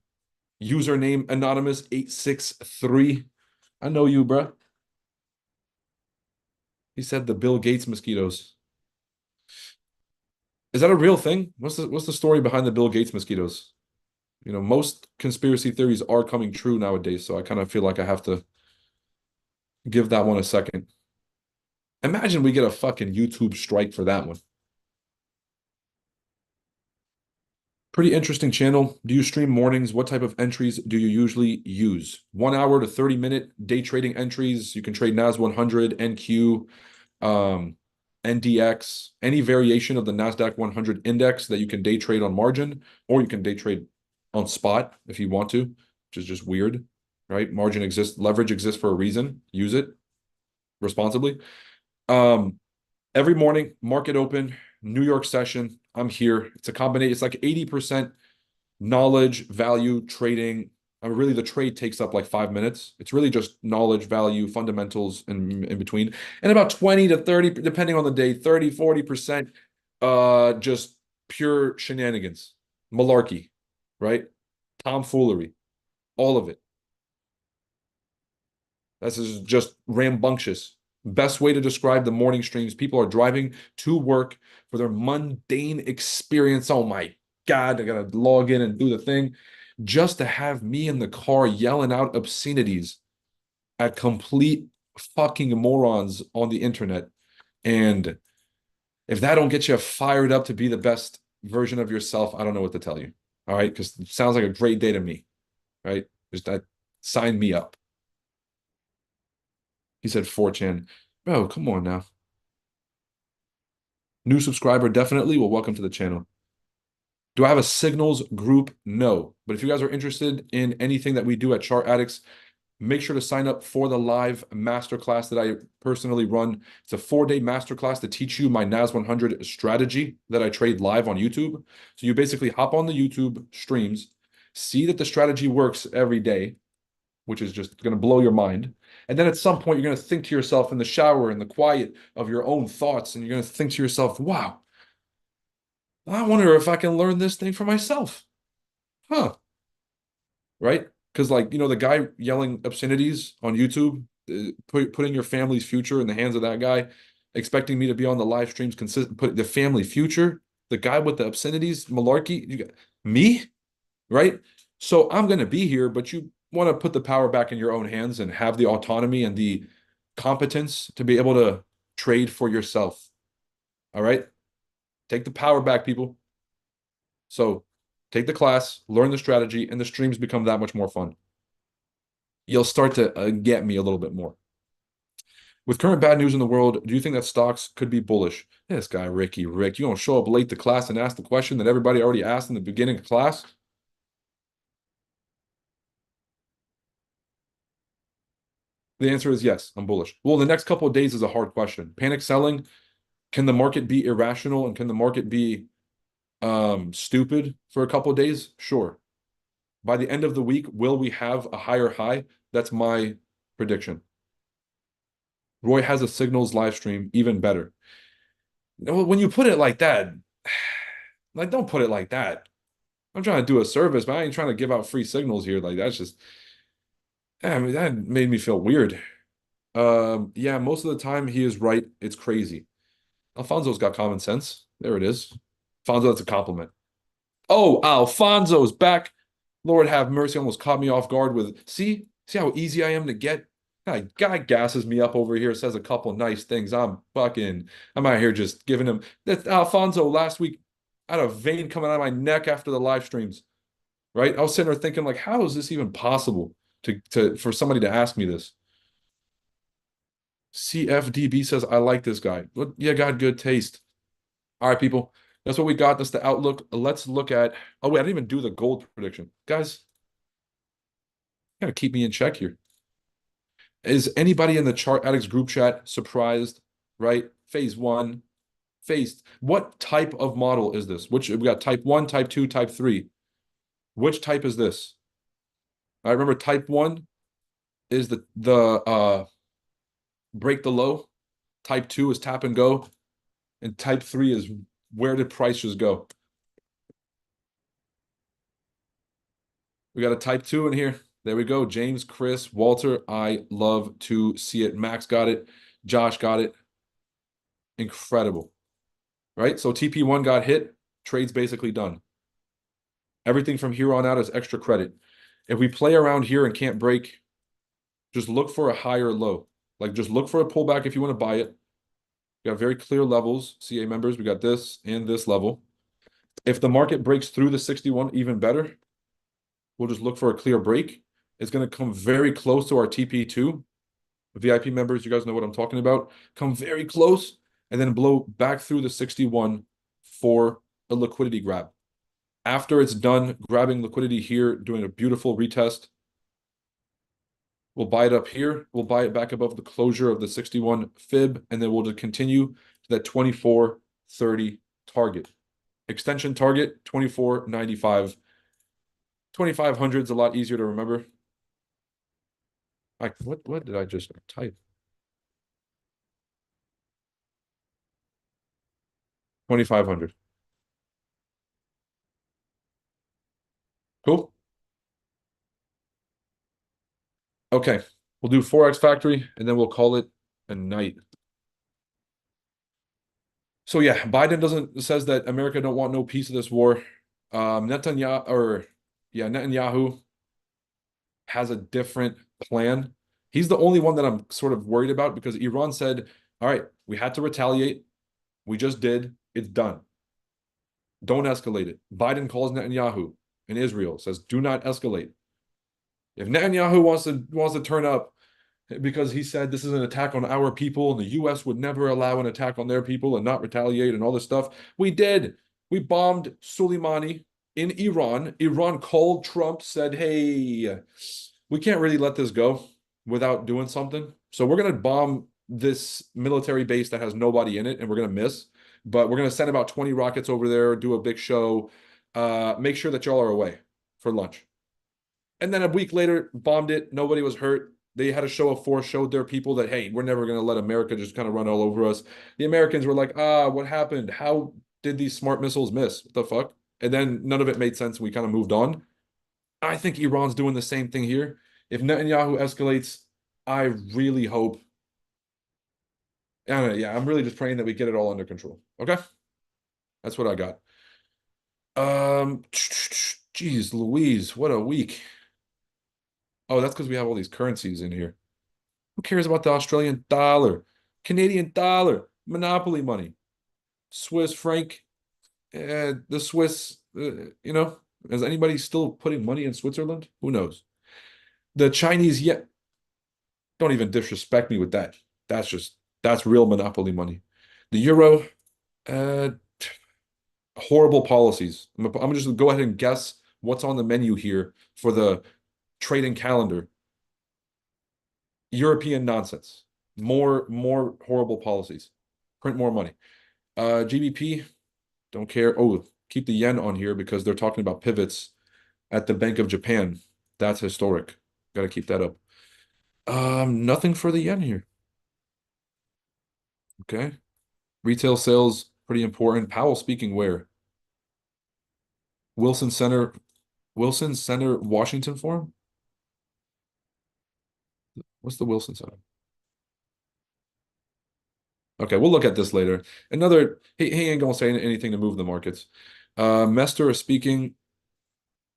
Username anonymous 863. I know you, bro. He said the Bill Gates mosquitoes. Is that a real thing? What's the story behind the Bill Gates mosquitoes? Most conspiracy theories are coming true nowadays, so I kind of feel like I have to give that one a second. Imagine we get a fucking YouTube strike for that one. Pretty interesting channel. Do you stream mornings? What type of entries do you usually use? 1 hour to 30-minute day trading entries. You can trade NAS100, NQ, NDX, any variation of the NASDAQ 100 index that you can day trade on margin, or you can day trade on spot if you want to, which is just weird, right? Margin exists, leverage exists for a reason. Use it responsibly. Every morning, market open, New York session. I'm here. It's a combination. It's like 80% knowledge, value, trading. I mean, really, the trade takes up like 5 minutes. It's really just knowledge, value, fundamentals, and in between. And about 20 to 30, depending on the day, 30, 40%, just pure shenanigans, malarkey, right? Tomfoolery, all of it. This is just rambunctious. Best way to describe the morning streams. People are driving to work for their mundane experience. Oh my God, I gotta log in and do the thing just to have me in the car yelling out obscenities at complete fucking morons on the internet. And if that don't get you fired up to be the best version of yourself, I don't know what to tell you. All right, because it sounds like a great day to me, right? Just that sign me up. He said 4chan. Bro, come on now. New subscriber, definitely. Well, welcome to the channel. Do I have a signals group? No. But if you guys are interested in anything that we do at Chart Addicts, make sure to sign up for the live masterclass that I personally run. It's a 4-day masterclass to teach you my NAS100 strategy that I trade live on YouTube. So you basically hop on the YouTube streams, see that the strategy works every day, which is just going to blow your mind. And then at some point, you're going to think to yourself in the shower, in the quiet of your own thoughts, and you're going to think to yourself, wow, I wonder if I can learn this thing for myself. Huh. Right? Because, like, the guy yelling obscenities on YouTube, putting your family's future in the hands of that guy, expecting me to be on the live streams, put the family future, the guy with the obscenities, malarkey, you got me, right? So I'm going to be here, but you want to put the power back in your own hands and have the autonomy and the competence to be able to trade for yourself. All right? Take the power back, people. So take the class, learn the strategy, and the streams become that much more fun. You'll start to get me a little bit more. With current bad news in the world, do you think that stocks could be bullish? This guy, Rick, you don't show up late to class and ask the question that everybody already asked in the beginning of class? The answer is yes, I'm bullish. Well, the next couple of days is a hard question. Panic selling, can the market be irrational and can the market be stupid for a couple of days? Sure. By the end of the week, will we have a higher high? That's my prediction. Roy has a signals live stream, even better. When you put it like that, like, don't put it like that. I'm trying to do a service, but I ain't trying to give out free signals here. Like, that's just, I mean, that made me feel weird. Yeah, most of the time he is right. It's crazy. Alfonso's got common sense. There it is. Alfonso, that's a compliment. Oh, Alfonso's back. Lord have mercy, almost caught me off guard with, see how easy I am to get? Guy gasses me up over here, says a couple nice things. I'm out here just giving him that. Alfonso last week, I had a vein coming out of my neck after the live streams, right? I was sitting there thinking, like, how is this even possible for somebody to ask me this? CFDB says, I like this guy. But yeah, got good taste. All right, people. That's what we got. That's the outlook. Let's look at. Oh, wait, I didn't even do the gold prediction. Guys, you gotta keep me in check here. Is anybody in the Chart Addicts group chat surprised? Right? Phase one. What type of model is this? We got type 1, type 2, type 3. Which type is this? I remember type 1 is the break the low. Type 2 is tap and go. And type 3 is where did prices go? We got a type 2 in here. There we go. James, Chris, Walter, I love to see it. Max got it. Josh got it. Incredible. Right? So TP1 got hit. Trade's basically done. Everything from here on out is extra credit. If we play around here and can't break, just look for a higher low. Like, just look for a pullback if you want to buy it. We got very clear levels. CA members, we got this and this level. If the market breaks through the 61, even better. We'll just look for a clear break. It's going to come very close to our TP2. VIP members, you guys know what I'm talking about. Come very close and then blow back through the 61 for a liquidity grab. After it's done grabbing liquidity here, doing a beautiful retest, we'll buy it up here. We'll buy it back above the closure of the 61 fib, and then we'll just continue to that 24.30 target. Extension target, 24.95. 2,500 is a lot easier to remember. Like, what did I just type? 2,500. Cool. Okay. We'll do Forex Factory and then we'll call it a night. So yeah, Biden says that America don't want no piece of this war. Netanyahu has a different plan. He's the only one that I'm sort of worried about because Iran said, all right, we had to retaliate. We just did. It's done. Don't escalate it. Biden calls Netanyahu in Israel, says, do not escalate. If Netanyahu wants to turn up, because he said this is an attack on our people and the US would never allow an attack on their people and not retaliate and all this stuff. We did. We bombed Soleimani in Iran. Iran called Trump, said, hey, we can't really let this go without doing something. So we're going to bomb this military base that has nobody in it and we're going to miss. But we're going to send about 20 rockets over there, do a big show, make sure that y'all are away for lunch. And then a week later, bombed it. Nobody was hurt. They had a show of force, showed their people that, hey, we're never going to let America just kind of run all over us. The Americans were like, what happened? How did these smart missiles miss? What the fuck? And then none of it made sense. We kind of moved on. I think Iran's doing the same thing here. If Netanyahu escalates, I really hope. I don't know, yeah, I'm really just praying that we get it all under control. Okay? That's what I got. Geez, Louise, what a week. Oh, that's because we have all these currencies in here. Who cares about the Australian dollar, Canadian dollar, monopoly money, Swiss franc, the Swiss, is anybody still putting money in Switzerland? Who knows? The Chinese, yeah, don't even disrespect me with that. That's real monopoly money. The euro, uh, horrible policies. I'm just gonna go ahead and guess what's on the menu here for the trading calendar. European nonsense. More horrible policies. Print more money. GBP, don't care. Oh, keep the yen on here because they're talking about pivots at the Bank of Japan. That's historic. Got to keep that up. Nothing for the yen here. Okay. Retail sales, pretty important. Powell speaking where? Wilson Center, Washington Forum? What's the Wilson Center? Okay, we'll look at this later. He ain't gonna say anything to move the markets. Mester is speaking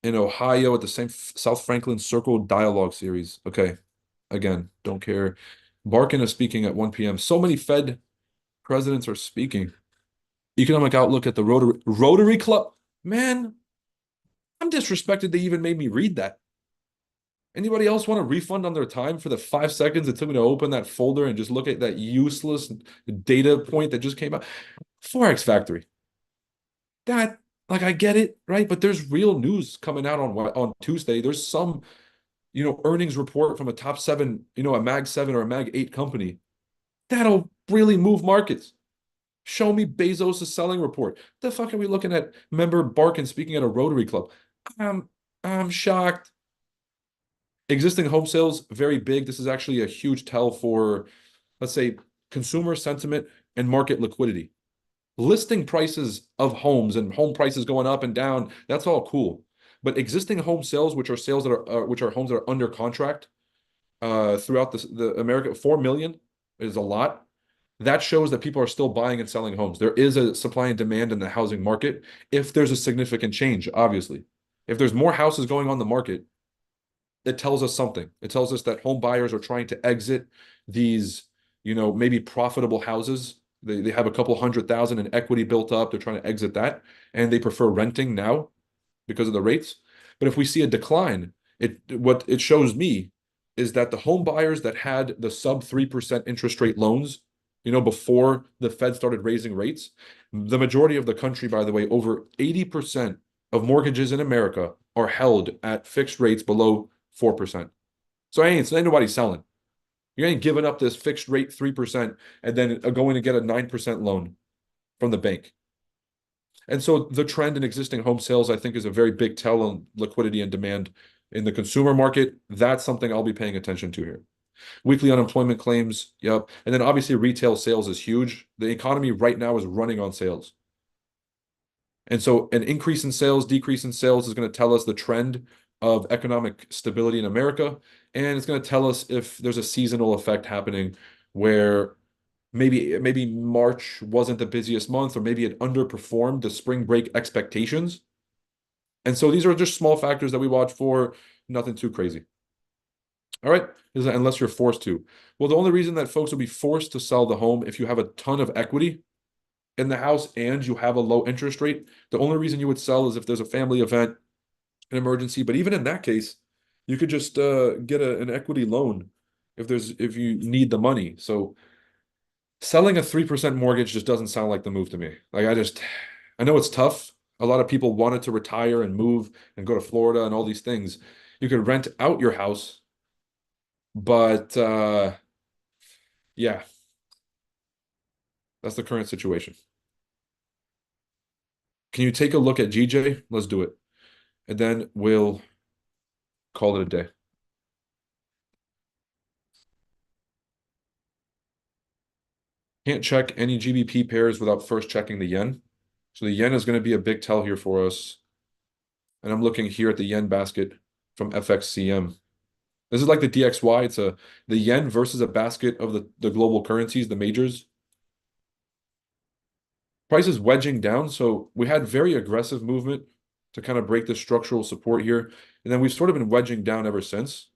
in Ohio at the same South Franklin Circle Dialogue Series. Okay, again, don't care. Barkin is speaking at 1 p.m. So many Fed presidents are speaking. Economic outlook at the Rotary Club. Man, I'm disrespected they even made me read that. Anybody else want a refund on their time for the 5 seconds it took me to open that folder and just look at that useless data point that just came out? Forex Factory. That, like, I get it, right? But there's real news coming out on Tuesday. There's some, earnings report from a top seven, a Mag 7 or a Mag 8 company. That'll really move markets. Show me Bezos' selling report. The fuck are we looking at? Member Barkin speaking at a Rotary Club. I'm shocked. Existing home sales, very big. This is actually a huge tell for, let's say, consumer sentiment and market liquidity. Listing prices of homes and home prices going up and down, that's all cool. But existing home sales, which are sales that are which are homes that are under contract throughout the America, 4 million is a lot. That shows that people are still buying and selling homes. There is a supply and demand in the housing market if there's a significant change, obviously. If there's more houses going on the market, it tells us something. It tells us that home buyers are trying to exit these, maybe profitable houses. They have a couple 100,000 in equity built up. They're trying to exit that, and they prefer renting now because of the rates. But if we see a decline, what it shows me is that the home buyers that had the sub 3% interest rate loans, before the Fed started raising rates, the majority of the country, by the way, over 80% of mortgages in America are held at fixed rates below 4%. So ain't nobody selling. You ain't giving up this fixed rate 3% and then going to get a 9% loan from the bank. And so the trend in existing home sales, I think, is a very big tell on liquidity and demand in the consumer market. That's something I'll be paying attention to here. Weekly unemployment claims, yep. And then obviously retail sales is huge. The economy right now is running on sales. And so an increase in sales, decrease in sales is going to tell us the trend of economic stability in America. And it's going to tell us if there's a seasonal effect happening where maybe March wasn't the busiest month, or maybe it underperformed the spring break expectations. And so these are just small factors that we watch for, nothing too crazy. All right, unless you're forced to. Well, the only reason that folks will be forced to sell the home if you have a ton of equity in the house and you have a low interest rate, the only reason you would sell is if there's a family event, an emergency. But even in that case, you could just get an equity loan if you need the money. So selling a 3% mortgage just doesn't sound like the move to me. Like I know it's tough. A lot of people wanted to retire and move and go to Florida and all these things. You could rent out your house, but yeah, that's the current situation. Can you take a look at GJ? Let's do it. And then we'll call it a day. Can't check any GBP pairs without first checking the yen. So the yen is going to be a big tell here for us. And I'm looking here at the yen basket from FXCM. This is like the DXY. It's the yen versus a basket of the global currencies, the majors. Price is wedging down. So we had very aggressive movement to kind of break the structural support here. And then we've sort of been wedging down ever since.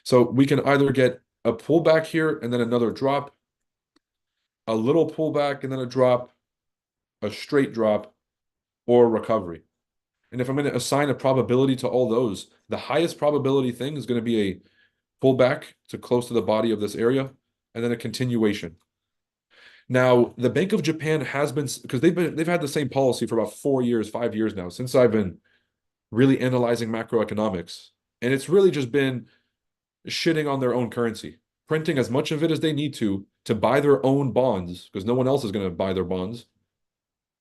So we can either get a pullback here and then another drop, a little pullback and then a drop, a straight drop, or recovery. And if I'm going to assign a probability to all those, the highest probability thing is going to be a pullback to close to the body of this area, and then a continuation. Now, the Bank of Japan has been, because they've had the same policy for about 4 years, 5 years now, since I've been really analyzing macroeconomics. And it's really just been shitting on their own currency, printing as much of it as they need to buy their own bonds, because no one else is going to buy their bonds,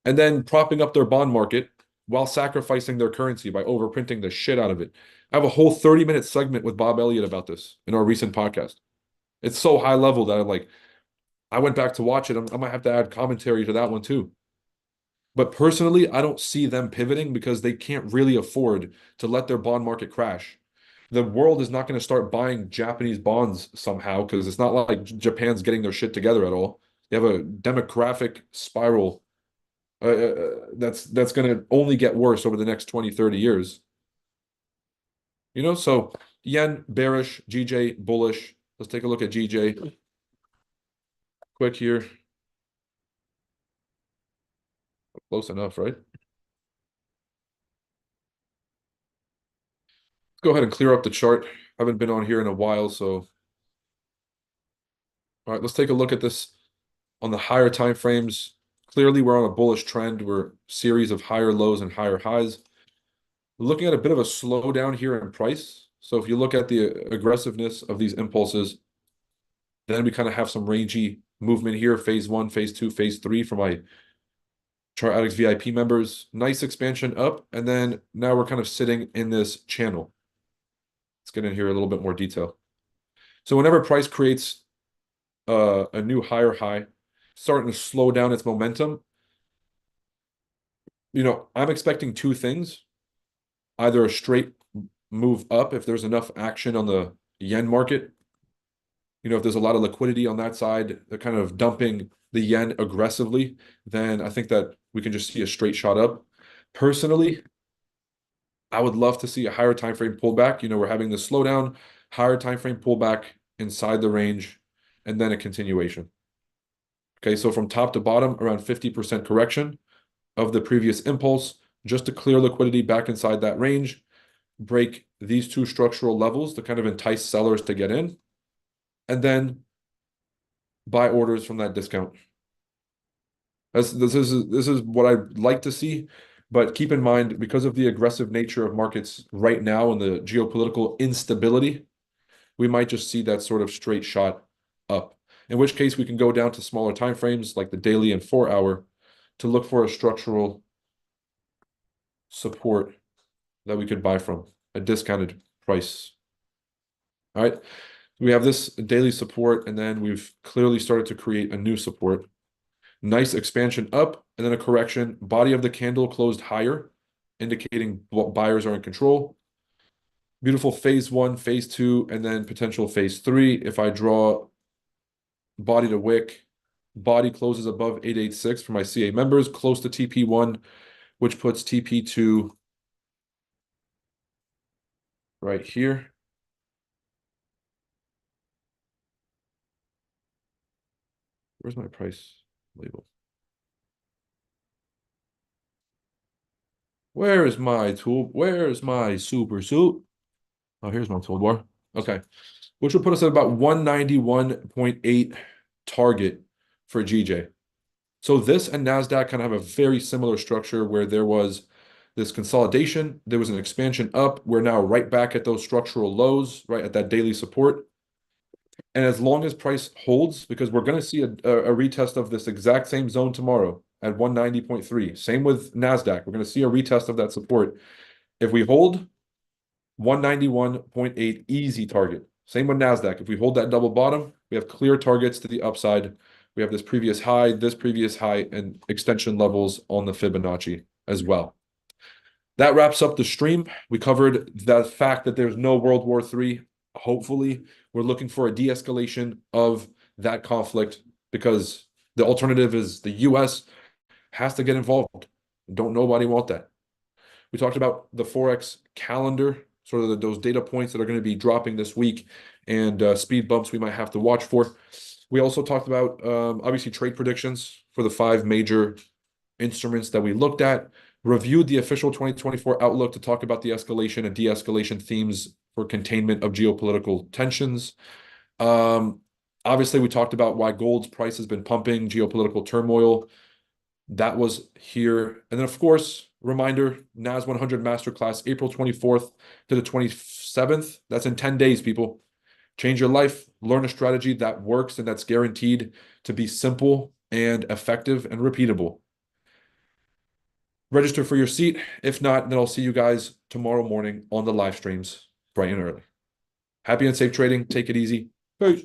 and then propping up their bond market while sacrificing their currency by overprinting the shit out of it. I have a whole 30-minute segment with Bob Elliott about this in our recent podcast. It's so high level that I went back to watch it. I might have to add commentary to that one too. But personally, I don't see them pivoting because they can't really afford to let their bond market crash. The world is not going to start buying Japanese bonds somehow because it's not like Japan's getting their shit together at all. They have a demographic spiral that's going to only get worse over the next 20, 30 years. So yen bearish, GJ bullish. Let's take a look at GJ quick here. Close enough, right? Let's go ahead and clear up the chart. I haven't been on here in a while, so all right, let's take a look at this on the higher time frames. Clearly, we're on a bullish trend. We're a series of higher lows and higher highs. We're looking at a bit of a slowdown here in price. So if you look at the aggressiveness of these impulses, then we kind of have some rangy movement here, phase one, phase two, phase three for my ChartAddicts VIP members. Nice expansion up, and then now we're kind of sitting in this channel. Let's get in here a little bit more detail. So whenever price creates a new higher high, starting to slow down its momentum, I'm expecting two things. Either a straight move up if there's enough action on the yen market. If there's a lot of liquidity on that side, they're kind of dumping the yen aggressively, then I think that we can just see a straight shot up. Personally, I would love to see a higher time frame pullback. We're having the slowdown, higher time frame pullback inside the range, and then a continuation. Okay, so from top to bottom, around 50% correction of the previous impulse, just to clear liquidity back inside that range, break these two structural levels to kind of entice sellers to get in, and then buy orders from that discount. This is what I'd like to see, but keep in mind, because of the aggressive nature of markets right now and the geopolitical instability, we might just see that sort of straight shot up. In which case, we can go down to smaller time frames like the daily and 4-hour to look for a structural support that we could buy from a discounted price. All right. We have this daily support, and then we've clearly started to create a new support. Nice expansion up, and then a correction. Body of the candle closed higher, indicating buyers are in control. Beautiful phase one, phase two, and then potential phase three. If I draw body to wick, body closes above 886 for my CA members, close to TP1, which puts TP2 right here. Where's my price label? Where is my tool? Where's my super suit? Oh, here's my toolbar. Okay. which will put us at about 191.8 target for GJ. So this and NASDAQ kind of have a very similar structure where there was this consolidation, there was an expansion up. We're now right back at those structural lows, right at that daily support. And as long as price holds, because we're going to see a retest of this exact same zone tomorrow at 190.3. Same with NASDAQ. We're going to see a retest of that support. If we hold 191.8 easy target. Same with NASDAQ. If we hold that double bottom, we have clear targets to the upside. We have this previous high, and extension levels on the Fibonacci as well. That wraps up the stream. We covered the fact that there's no World War III. Hopefully, we're looking for a de-escalation of that conflict because the alternative is the US has to get involved. Don't nobody want that. We talked about the Forex calendar, sort of those data points that are going to be dropping this week and speed bumps we might have to watch for. We also talked about, obviously, trade predictions for the 5 major instruments that we looked at, reviewed the official 2024 outlook to talk about the escalation and de-escalation themes for containment of geopolitical tensions. Obviously, we talked about why gold's price has been pumping, geopolitical turmoil. That was here. And then, of course, reminder, NAS100 Masterclass, April 24th to the 27th. That's in 10 days, people. Change your life, learn a strategy that works and that's guaranteed to be simple and effective and repeatable. Register for your seat. If not, then I'll see you guys tomorrow morning on the live streams, bright and early. Happy and safe trading. Take it easy. Peace.